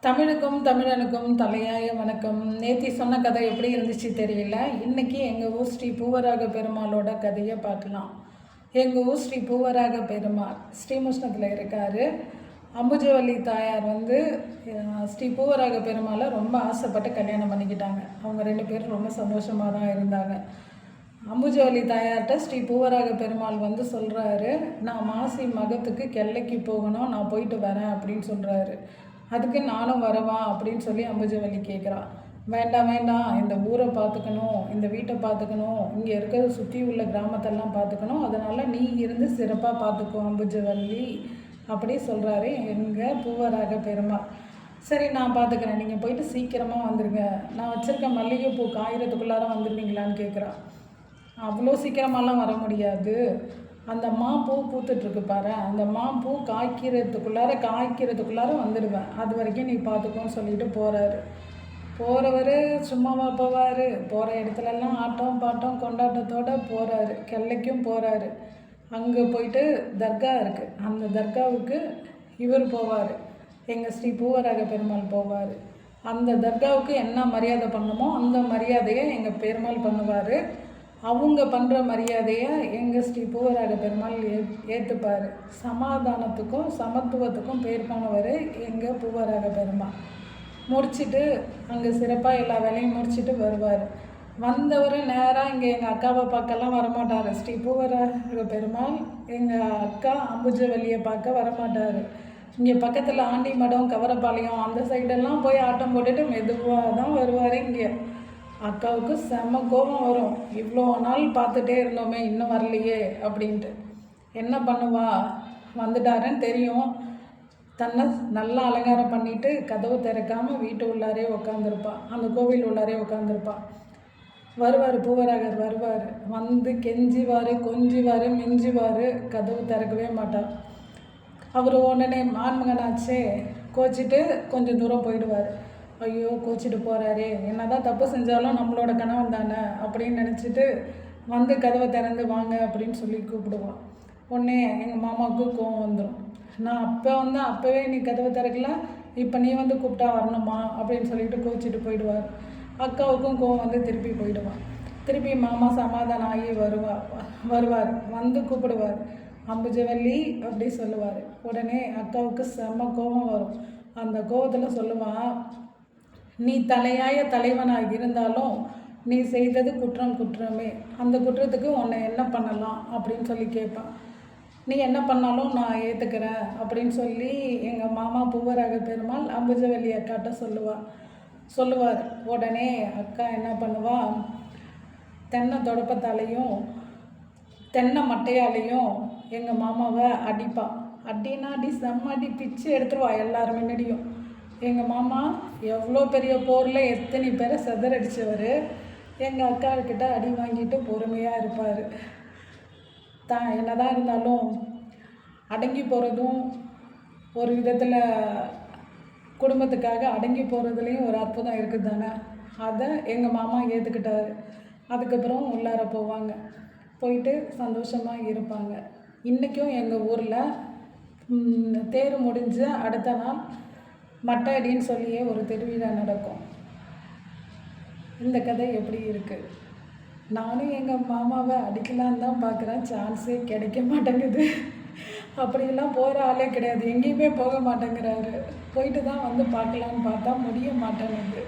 தமிழுக்கும் தமிழனுக்கும் தலையாய வணக்கம். நேத்தி சொன்ன கதை எப்படி இருந்துச்சு தெரியல. இன்றைக்கி எங்கள் ஊர் ஸ்ரீ பூவராக பெருமாளோட கதையை பார்க்கலாம். எங்கள் ஊர் ஸ்ரீ பூவராக பெருமாள் ஸ்ரீமுஷ்ணத்தில் இருக்கார். அம்புஜவல்லி தாயார் ஸ்ரீ பூவராக பெருமாளை ரொம்ப ஆசைப்பட்டு கல்யாணம் பண்ணிக்கிட்டாங்க. அவங்க 2 பேரும் ரொம்ப சந்தோஷமாக தான் இருந்தாங்க. அம்புஜவல்லி தாயார்கிட்ட ஸ்ரீ பூவராக பெருமாள் சொல்கிறாரு, நான் மாசி மகத்துக்கு கெல்லைக்கு போகணும், நான் போயிட்டு வரேன் அப்படின்னு சொல்கிறாரு. அதுக்கு நானும் வரவா அப்படின்னு சொல்லி அம்புஜவல்லி கேட்குறான். வேண்டாம் வேண்டாம், இந்த ஊரை பார்த்துக்கணும், இந்த வீட்டை பார்த்துக்கணும், இங்கே இருக்கிற சுற்றி உள்ள கிராமத்தெல்லாம் பார்த்துக்கணும், அதனால் நீ இருந்து சிறப்பாக பார்த்துக்கோ அம்புஜவல்லி அப்படி சொல்கிறாரு எங்கள் பூவராக பெருமாள். சரி, நான் பார்த்துக்கிறேன், நீங்கள் போயிட்டு சீக்கிரமாக வந்துடுங்க, நான் வச்சுருக்க மல்லிகைப்பூ காய்கிறதுக்குள்ளார வந்துடுவீங்களான்னு கேட்குறான். அவ்வளோ சீக்கிரமாலாம் வர முடியாது, அந்த பூ பூத்துட்ருக்கு பாரு, அந்த பூ காய்க்கிறதுக்குள்ளார வந்துடுவேன், அது வரைக்கும் நீ பார்த்துக்கோன்னு சொல்லிட்டு போகிறாரு. போகிறவர் சும்மாவா போவார், போகிற இடத்துலலாம் ஆட்டம் பாட்டம் கொண்டாட்டத்தோடு போகிறாரு. கெல்லைக்கும் போகிறாரு. அங்கே போயிட்டு தர்கா இருக்குது, அந்த தர்காவுக்கு இவர் போவார், எங்கள் ஸ்ரீ பூவராக பெருமாள் போவார். அந்த தர்காவுக்கு என்ன மரியாதை பண்ணணுமோ அந்த மரியாதையை எங்கள் பெருமாள் பண்ணுவார். அவங்க பண்ணுற மரியாதையை எங்கள் ஸ்ரீ பூவராக பெருமாள் ஏற்றுப்பார். சமாதானத்துக்கும் சமத்துவத்துக்கும் பேர் போனவர் எங்கள் பூவராக பெருமாள். முடிச்சுட்டு அங்கே சிறப்பாக எல்லா வேலையும் முடிச்சுட்டு வருவார். வந்தவர் நேராக இங்கே எங்கள் அக்காவை பார்க்கலாம் வரமாட்டார். ஸ்ரீ பூவராக பெருமாள் எங்கள் அக்கா அம்புஜவல்லியை பார்க்க வரமாட்டார். இங்கே பக்கத்தில் ஆண்டி மடம் கவரப்பாளையம் அந்த சைடெல்லாம் போய் ஆட்டம் போட்டுட்டு மெதுவாக தான் வருவார். இங்கே அக்காவுக்கு செம்ம கோபம் வரும், இவ்வளோ நாள் பார்த்துட்டே இருந்தோமே இன்னும் வரலையே அப்படின்ட்டு. என்ன பண்ணுவா, வந்துட்டாருன்னு தெரியும், தன்னை நல்லா அலங்காரம் பண்ணிவிட்டு கதவு திறக்காமல் வீட்டு உள்ளாரே உட்காந்துருப்பாள், அந்த கோவில் உள்ளாரே உட்காந்துருப்பாள். வருவார், பூவராகர் வருவார், வந்து கெஞ்சிவார், கொஞ்சிவார், மிஞ்சிவார், கதவு திறக்கவே மாட்டார். அவர் உடனே ஆண்மகனாச்சே கோச்சிட்டு கொஞ்சம் தூரம் போயிடுவார். ஐயோ கோச்சிட்டு போகிறாரே, என்ன தான் தப்பு செஞ்சாலும் நம்மளோட கணவன் தானே அப்படின்னு நினச்சிட்டு வந்து கதவை திறந்து வாங்க அப்படின்னு சொல்லி கூப்பிடுவான். உடனே எங்கள் மாமாவுக்கு கோவம் வந்துடும். நான் அப்போவே நீ கதவை திறக்கல, இப்போ நீ கூப்பிட்டா வரணுமா அப்படின்னு சொல்லிட்டு கோச்சிட்டு போயிடுவார். அக்காவுக்கும் கோவம் திருப்பி போயிடுவான். திருப்பி மாமா சமாதானம் ஆகி வருவார், வந்து கூப்பிடுவார், அம்புஜவல்லி அப்படி சொல்லுவார். உடனே அக்காவுக்கு செம்ம கோபம் வரும். அந்த கோபத்தில் சொல்லுவான், நீ தலையாய தலைவனாக இருந்தாலும் நீ செய்தது குற்றமே, அந்த குற்றத்துக்கு உன்னை என்ன பண்ணலாம் அப்படின்னு சொல்லி கேட்பான். நீ என்ன பண்ணாலும் நான் ஏற்றுக்கிறேன் அப்படின்னு சொல்லி எங்கள் மாமா பூவராக பெருமாள் அம்புஜவல்லி அக்காட்ட சொல்லுவார். உடனே அக்கா என்ன பண்ணுவா, தென்னை தொடப்பத்தாலையும் தென்னை மட்டையாலையும் எங்கள் மாமாவை அடிப்பா. அடினா செம்ம அடி, பிச்சு எடுத்துருவா எல்லாரும் முன்னாடியும். எங்கள் மாமா எவ்வளோ பெரிய போரில் எத்தனை பேரை செதறடித்தவர், எங்கள் அக்காக்கிட்ட அடி வாங்கிட்டு பொறுமையாக இருப்பார். என்னதான் இருந்தாலும் அடங்கி போகிறதும் ஒரு விதத்தில் குடும்பத்துக்காக அடங்கி போகிறதுலேயும் ஒரு அற்புதம் இருக்குது தானே, அதை எங்கள் மாமா ஏற்றுக்கிட்டார். அதுக்கப்புறம் உள்ளார போவாங்க, போயிட்டு சந்தோஷமாக இருப்பாங்க. இன்றைக்கும் எங்கள் ஊரில் தேர் முடிஞ்ச அடுத்த நாள் மட்டை அடின்னு சொல்லியே ஒரு திருவிழா நடக்கும். இந்த கதை எப்படி இருக்குது? நானும் எங்கள் மாமாவை அடிக்கலான்னு தான் பார்க்குறேன், சான்ஸே கிடைக்க மாட்டேங்குது. அப்படிலாம் போகிற ஆளே கிடையாது, எங்கேயுமே போக மாட்டேங்கிறாரு. போயிட்டு தான் பார்க்கலான்னு பார்த்தா முடிய மாட்டேங்குது.